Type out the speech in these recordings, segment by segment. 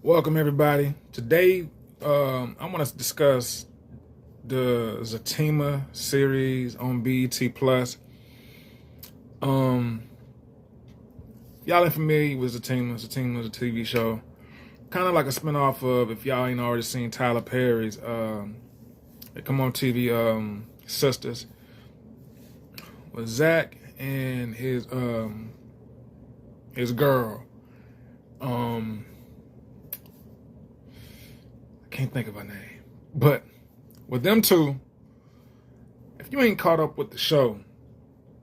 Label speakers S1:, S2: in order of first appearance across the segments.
S1: Welcome everybody. Today, I want to discuss the Zatima series on BET Plus. Y'all ain't familiar with Zatima. Zatima is a TV show, kind of like a spinoff of, if y'all ain't already seen, Tyler Perry's they come on TV, Sisters, with Zach and his girl. Can't think of her name, but with them two, if you ain't caught up with the show,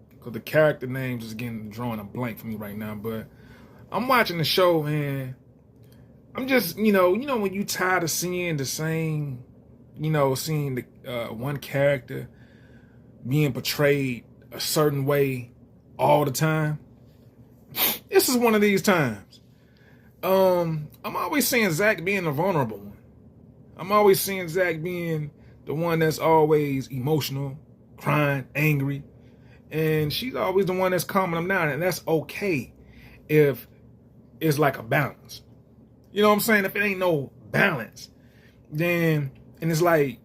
S1: because the character names is getting drawing a blank for me right now, but I'm watching the show and I'm just, you know when you tired of seeing the same, seeing the one character being portrayed a certain way all the time. This is one of these times. I'm always seeing Zach being the vulnerable one. I'm always seeing Zach being the one that's always emotional, crying, angry. And she's always the one that's calming him down. And that's okay if it's like a balance. You know what I'm saying? If it ain't no balance, then, and it's like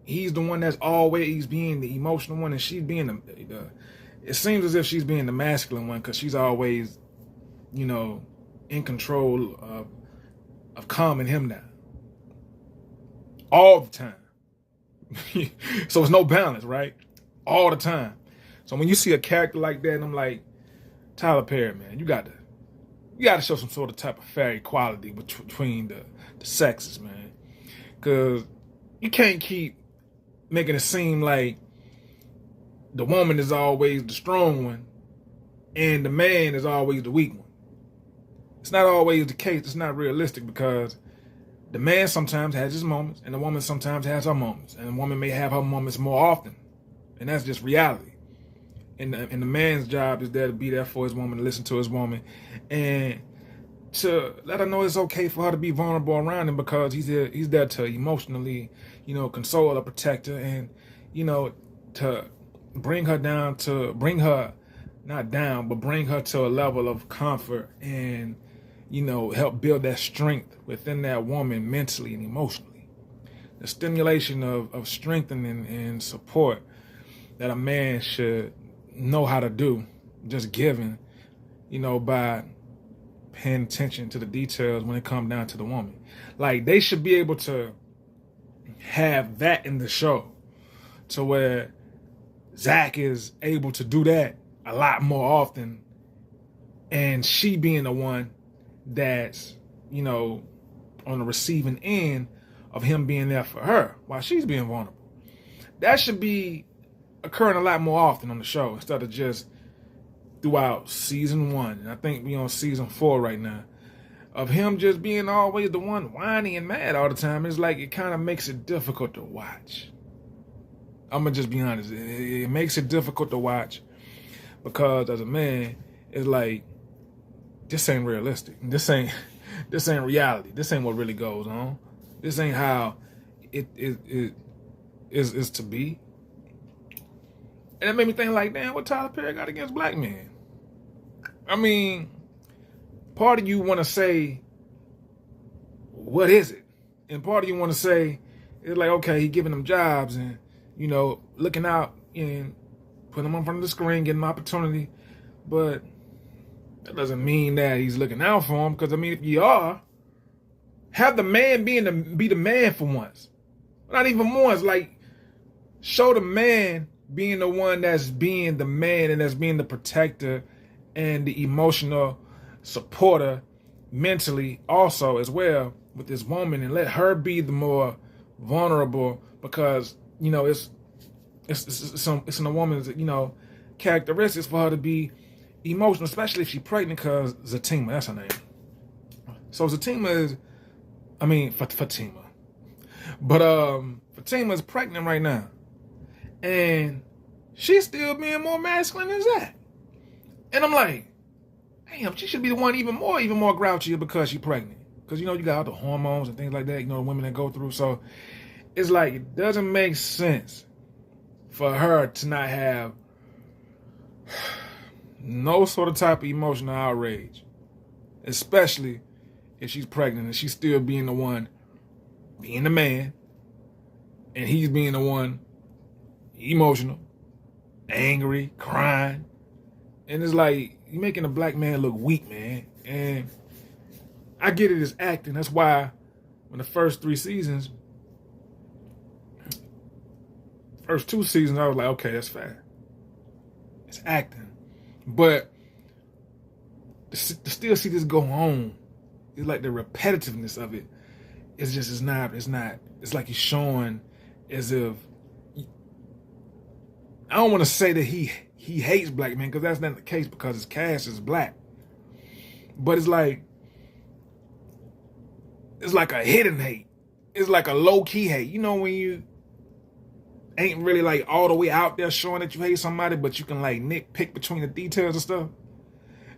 S1: he's the one that's always being the emotional one and she's being the it seems as if she's being the masculine one because she's always, in control of calming him down. All the time. So it's no balance, right? All the time. So when you see a character like that, and I'm like, Tyler Perry, man, you got to show some sort of type of fair equality between the sexes, man. Because you can't keep making it seem like the woman is always the strong one and the man is always the weak one. It's not always the case. It's not realistic because the man sometimes has his moments and the woman sometimes has her moments. And the woman may have her moments more often. And that's just reality. And the man's job is there to be there for his woman, to listen to his woman, and to let her know it's okay for her to be vulnerable around him because he's there to emotionally, console her, protect her, and, to bring her not down, but bring her to a level of comfort and, help build that strength within that woman mentally and emotionally. The stimulation of strengthening and support that a man should know how to do, just given, by paying attention to the details when it comes down to the woman. Like, they should be able to have that in the show to where Zach is able to do that a lot more often and she being the one that's, on the receiving end of him being there for her while she's being vulnerable. That should be occurring a lot more often on the show instead of just throughout season 1. And I think we on season 4 right now. Of him just being always the one whiny and mad all the time. It's like it kind of makes it difficult to watch. I'm going to just be honest. It makes it difficult to watch because as a man, it's like, this ain't realistic. This ain't reality. This ain't what really goes on. This ain't how it is to be. And it made me think like, damn, what Tyler Perry got against black men? I mean, part of you want to say, what is it? And part of you want to say, it's like, okay, he giving them jobs and, looking out and putting them in front of the screen, getting an opportunity. But that doesn't mean that he's looking out for him. Because, if you are, have the man be the man for once. Not even once. Like, show the man being the one that's being the man and that's being the protector and the emotional supporter mentally also as well with this woman, and let her be the more vulnerable because, it's in a woman's, characteristics for her to be emotional, especially if she's pregnant because Zatima, that's her name. So Zatima is, Fatima. But Fatima is pregnant right now. And she's still being more masculine than Zach. And I'm like, damn, she should be the one even more grouchier because she's pregnant. Because, you got all the hormones and things like that, women that go through. So it's like, it doesn't make sense for her to not have no sort of type of emotional outrage, especially if she's pregnant and she's still being the one, being the man, and he's being the one emotional, angry, crying. And it's like, you're making a black man look weak, man. And I get it as acting. That's why when the first 3 seasons, first 2 seasons, I was like, okay, that's fair. It's acting. But to still see this go on, it's like the repetitiveness of it. It's like he's showing as if, I don't want to say that he hates black men, because that's not the case, because his cast is black. But it's like a hidden hate. It's like a low-key hate. You know, when you ain't really like all the way out there showing that you hate somebody, but you can like nitpick between the details and stuff.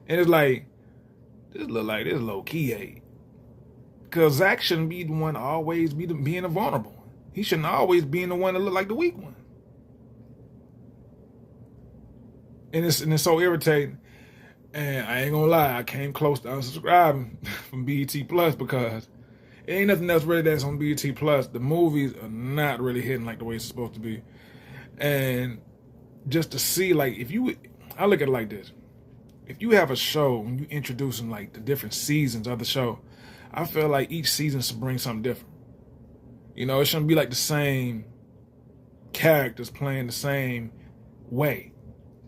S1: And it's like, this look like this low-key hate. Because Zach shouldn't be the one to always be being the vulnerable one. He shouldn't always be the one that look like the weak one. And it's so irritating. And I ain't gonna lie, I came close to unsubscribing from BET Plus, because it ain't nothing else really that's on BET Plus. The movies are not really hitting like the way it's supposed to be. And just to see, like, I look at it like this. If you have a show and you introducing like the different seasons of the show, I feel like each season should bring something different. You know, it shouldn't be like the same characters playing the same way.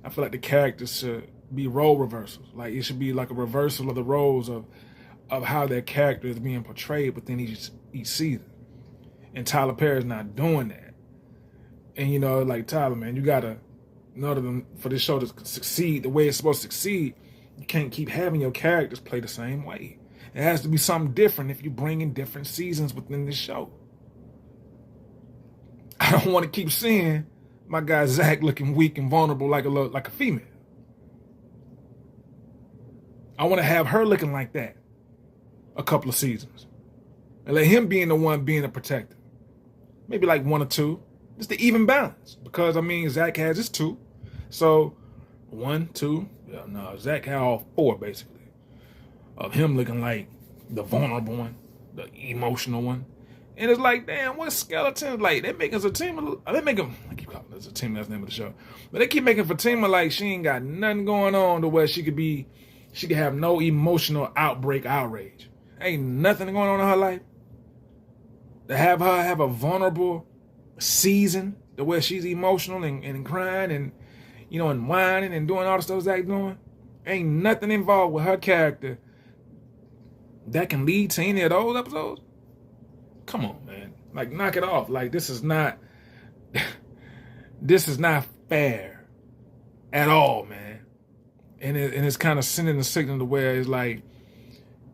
S1: I feel like the characters should be role reversals. Like, it should be like a reversal of the roles of how their character is being portrayed within each season. And Tyler Perry's not doing that. And, you know, like, Tyler, man, you gotta, in order for this show to succeed the way it's supposed to succeed, you can't keep having your characters play the same way. It has to be something different if you bring in different seasons within this show. I don't want to keep seeing my guy Zach looking weak and vulnerable like a female. I want to have her looking like that a couple of seasons. And let him being the one being a protector. Maybe like 1 or 2. Just to even balance. Because, I mean, Zach has his 2. So, 1, 2. Yeah, no, Zach had all 4, basically. Of him looking like the vulnerable one. The emotional one. And it's like, damn, what skeleton? Like, they make us a team. I keep calling us a team, that's the name of the show. But they keep making Fatima like she ain't got nothing going on to where she could have no emotional outbreak, outrage. Ain't nothing going on in her life. To have her have a vulnerable season, to where she's emotional and crying and, you know, and whining and doing all the stuff Zach's doing. Ain't nothing involved with her character that can lead to any of those episodes. Come on, man. Like, knock it off. Like, this is not fair at all, man. And it's kind of sending a signal to where it's like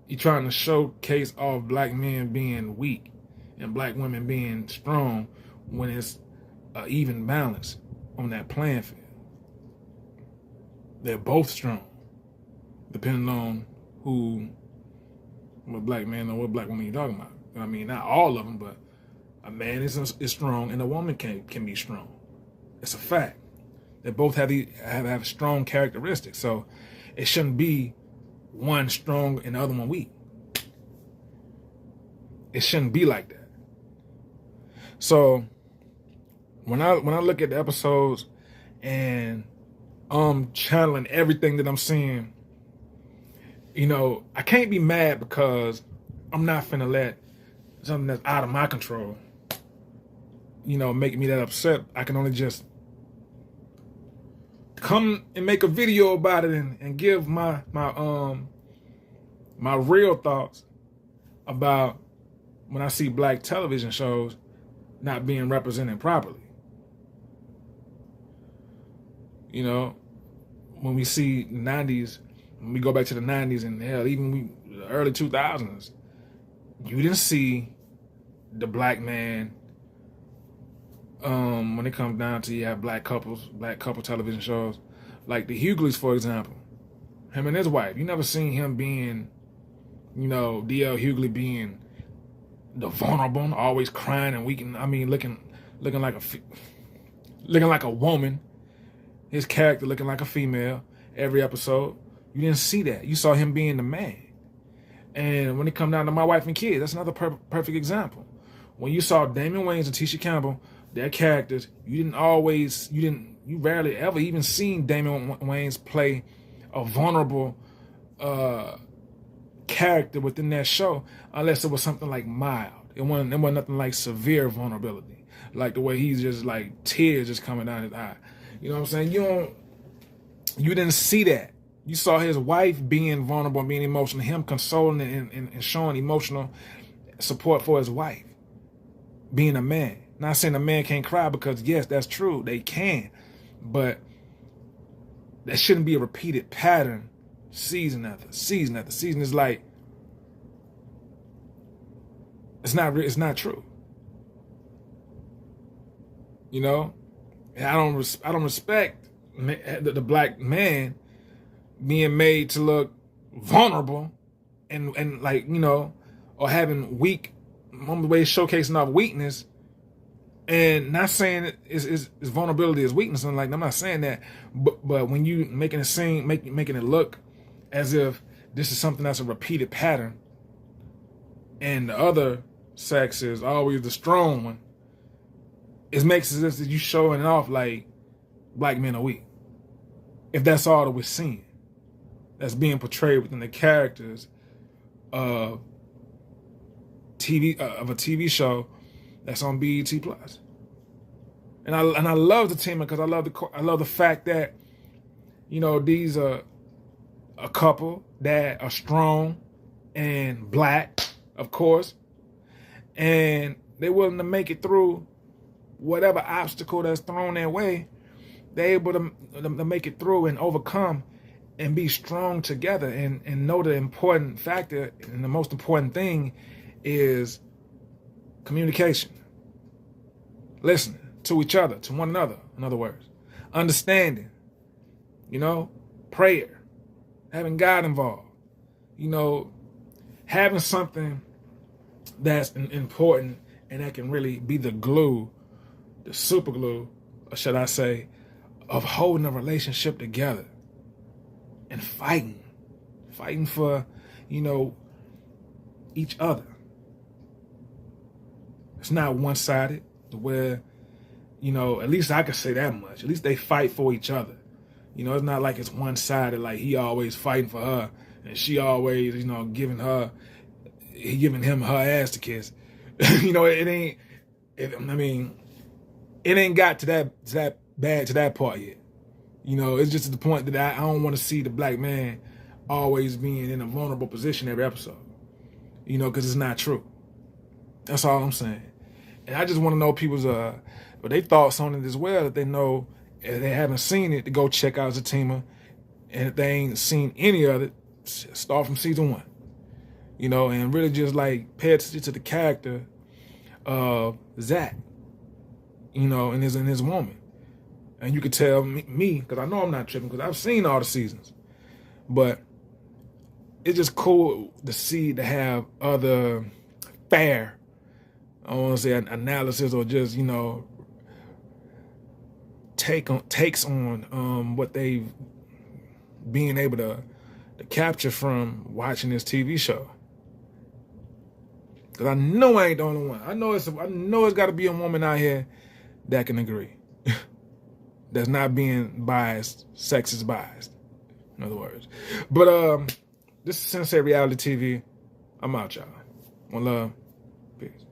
S1: you're trying to showcase all black men being weak and black women being strong when it's an even balance on that playing field. They're both strong, depending on what black man or what black woman you're talking about. I mean, not all of them, but a man is strong and a woman can be strong. It's a fact. They both have strong characteristics. So it shouldn't be one strong and the other one weak. It shouldn't be like that. So when I look at the episodes and I'm channeling everything that I'm seeing, you know, I can't be mad because I'm not finna let something that's out of my control, you know, make me that upset. I can only just come and make a video about it and give my real thoughts about when I see black television shows not being represented properly. You know, when we see the 90s, when we go back to the 90s and hell, even the early 2000s, you didn't see the black man, when it comes down to, you have black couple television shows, like the Hughleys, for example. Him and his wife. You never seen him being, you know, D.L. Hughley being the vulnerable, always crying and weak. I mean, looking like a woman. His character looking like a female every episode. You didn't see that. You saw him being the man. And when it come down to My Wife and Kids, that's another perfect example. When you saw Damon Wayans and Tisha Campbell, their characters, you rarely ever even seen Damon Wayans play a vulnerable character within that show, unless it was something like mild. It wasn't nothing like severe vulnerability, like the way he's just like tears just coming down his eye. You know what I'm saying? You didn't see that. You saw his wife being vulnerable and being emotional, him consoling and showing emotional support for his wife, being a man. Not saying a man can't cry, because yes, that's true, they can, but that shouldn't be a repeated pattern season after season after season. It's like, it's not true. You know, and I don't respect the black man being made to look vulnerable and like, you know, or having weak, one way showcasing off weakness, and not saying is vulnerability is weakness. And like, I'm not saying that, but when you making it look as if this is something that's a repeated pattern, and the other sex is always the strong one, it makes it as if you showing it off like black men are weak. If that's all that we're seeing, that's being portrayed within the characters of a TV show that's on BET Plus. And I love the team, because I love the fact that, you know, these are a couple that are strong and black, of course, and they're willing to make it through whatever obstacle that's thrown their way. They're able to make it through and overcome and be strong together, and know the important factor and the most important thing is communication. Listening to each other, to one another, in other words. Understanding, you know, prayer, having God involved, you know, having something that's important and that can really be the glue, the super glue, or should I say, of holding a relationship together, and fighting for, you know, each other. It's not one-sided, where, you know, at least I can say that much. At least they fight for each other. You know, it's not like it's one-sided, like he always fighting for her and she always, you know, giving him her ass to kiss. You know, it ain't got to that bad to that part yet. You know, it's just to the point that I don't want to see the black man always being in a vulnerable position every episode. You know, because it's not true. That's all I'm saying. And I just want to know people's but they thoughts on it as well, that they know, if they haven't seen it, to go check out Zatima. And if they ain't seen any of it, start from season 1. You know, and really just like pay attention to the character of Zach, you know, and his woman. And you could tell me, because I know I'm not tripping, because I've seen all the seasons. But it's just cool to have other fair, I don't want to say analysis, or just, you know, takes on what they've being able to capture from watching this TV show. Because I know I ain't the only one. I know it's got to be a woman out here that can agree. That's not being biased, sexist biased, in other words. But this is Sensei Reality TV. I'm out, y'all. One love. Peace.